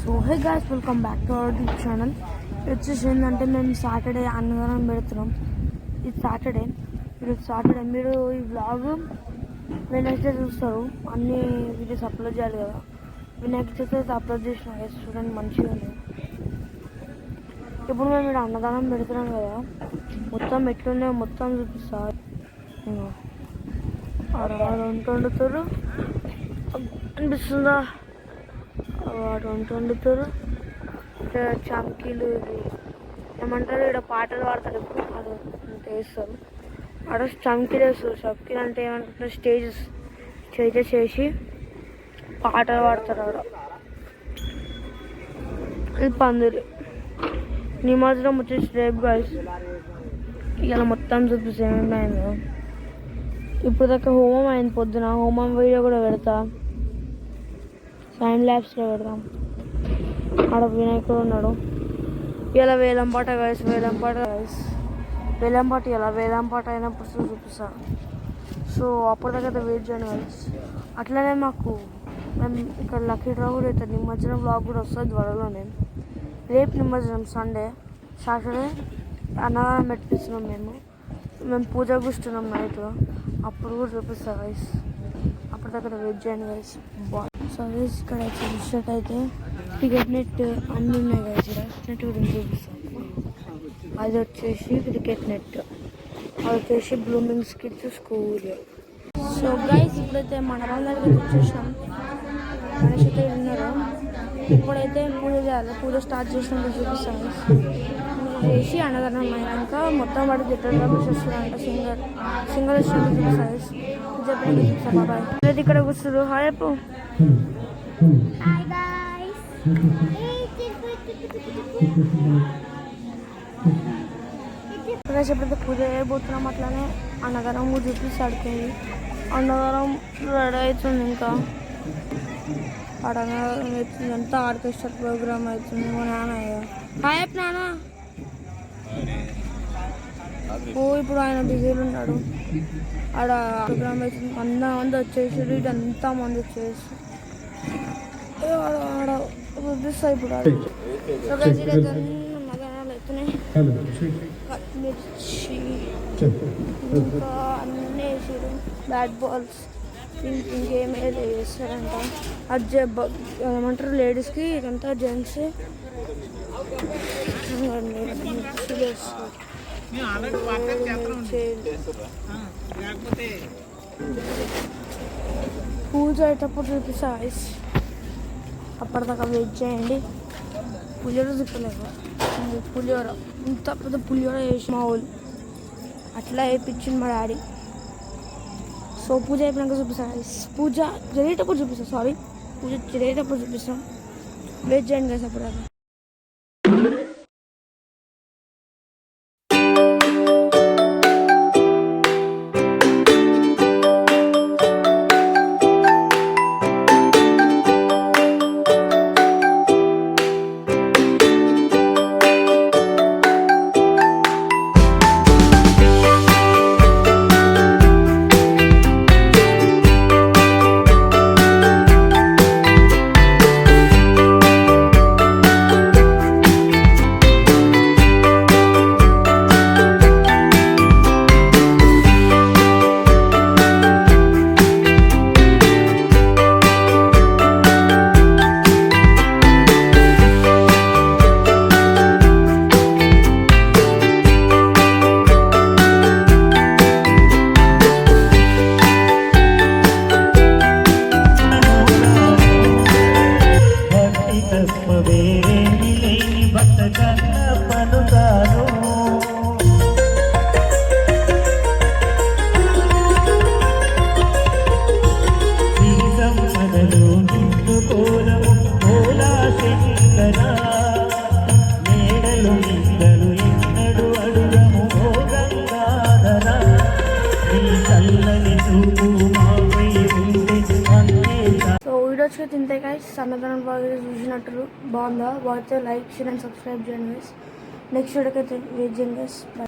So hey guys, welcome back to our YouTube channel. వచ్చేసి ఏంటంటే మేము సాటర్డే అన్నదానం పెడుతున్నాం. ఇది సాటర్డే. మీరు ఈ వ్లాగ్ వెనస్డే చూస్తారు. అన్ని వీడియోస్ అప్లోడ్ చేయాలి కదా. వినాయక చవితి అప్లోడ్ చేసిన చూడండి, మంచిగా ఉంది. ఇప్పుడు మేము ఇక్కడ అన్నదానం పెడుతున్నాం కదా, మొత్తం ఎట్లుండే మొత్తం చూపిస్తా. వంట వండుతారు అనిపిస్తుందా? వంట వండుతారు. ఇక్కడ చమ్కీలు ఏమంటారు, ఇక్కడ పాటలు పాడతారు. ఎప్పుడు అది వేస్తారు. అక్కడ చమ్కీలు వేస్తారు. చమ్కీలు అంటే ఏమంటారు, స్టేజెస్ చేసి పాటలు పాడతారు. అక్కడ ఇది పందిరి. నిమజ్జనం వచ్చేసి రేపు గైస్. ఇలా మొత్తం చూపిస్తే ఏమైందో. ఇప్పుడు దాకా హోమం అయింది పొద్దున. హోమం వీడియో కూడా పెడతా, టైం ల్యాబ్స్లో పెడదాం. ఆడ వినాయకుడు ఉన్నాడు. ఇలా వేలంపాట గైస్, వేలంపాట ఇలా వేలంపాట అయినప్పుడు చూపిస్తాను. సో అప్పటిదాకా వెయిట్ చేయండి గైస్. అట్లనే మేము ఇక్కడ లక్కీ డ్రా కూడా అవుతుంది. నిమజ్జనం బ్లాగ్ కూడా వస్తుంది త్వరలోనే. రేపు నిమజ్జనం సండే. సాటర్డే అన్నదానం పెట్టిస్తున్నాం. మేము పూజ కూర్చున్నాం నైట్. అప్పుడు కూడా చూపిస్తాం గైస్. అప్పటిదాకా వెయిట్ చేయండి గైస్. సో గైస్, ఇక్కడ చూసినట్టయితే టికెట్ నెట్ అన్నీ ఉన్నాయి గైస్. ఇక్కడ నెట్ గురించి చూపిస్తాం. అది వచ్చేసి క్రికెట్ నెట్, అది వచ్చేసి bloomings kids school. So guys, ఇప్పుడైతే మన దగ్గరికి వచ్చేసినాం. గణేష్ అయితే ఉన్నారు. ఇప్పుడైతే పూజ చేయాలి. పూజ స్టార్ట్ చేసినప్పుడు చూపిస్తాం గైస్. చేసి అన్నదానం అయినాక మొత్తం వాడికి గిట్టర్ వస్తున్నారంట. సింగర్ వచ్చినట్టు చూపిస్తాం గైస్. చెప్పండి చూపిస్తాం. బాబాయ్ అయితే ఇక్కడ కూర్చున్నారు. హాయ్ చెప్పు. ఎప్పుడైతే పూజ చేయబోతున్నాం. అట్లానే అన్నదానం కూడా చూపిస్తే అడిపోయింది. అన్నదానం రెడీ అవుతుంది. ఇంకా ఆడ అన్నదానం అవుతుంది. అంతా ఆర్కెస్ట్రా ప్రోగ్రామ్ అవుతుంది. మా నాన్న హాయ్ అప్ నాన్న. ఇప్పుడు ఆయన బిజీలు ఉన్నాడు. ఆడ ప్రోగ్రామ్ అవుతుంది. మంది వచ్చేసి ఇదంతా మంది వచ్చేసి ఆడ చూపిస్తాయి. ఇప్పుడు మగనాలు అవుతున్నాయి. మిర్చి ఇంకా అన్నీ వేసారు. బ్యాట్ బాల్స్ ఇంకేమేది వేస్తారంట. అది ఏమంటారు లేడీస్కి, ఇదంతా జెంట్స్. పూజ అయ్యేటప్పుడు చూపిస్తా ఐస్. అప్పటిదాకా వెయిట్ చేయండి. పులిహోర చూపలేదు. పులిహోర ఇంత పెద్ద పులిహోర వేసి మా వాళ్ళు అట్లా వేయించింది మా డాడీ. సో పూజ అయిపోయినాక చూపిస్తాం ఐస్. పూజ జరిగేటప్పుడు చూపిస్తాం. వెయిట్ చేయండి గైస్. అప్పటిదాకా వీడియోస్కి తింటే గైస్. అన్నదానం బాగా చూసినట్టు బాగుందా? బాగుంటే లైక్, షేర్ అండ్ సబ్స్క్రైబ్ చేయండి గైస్. నెక్స్ట్ వీడియోకి అయితే వెయిట్ చేయండి గైస్.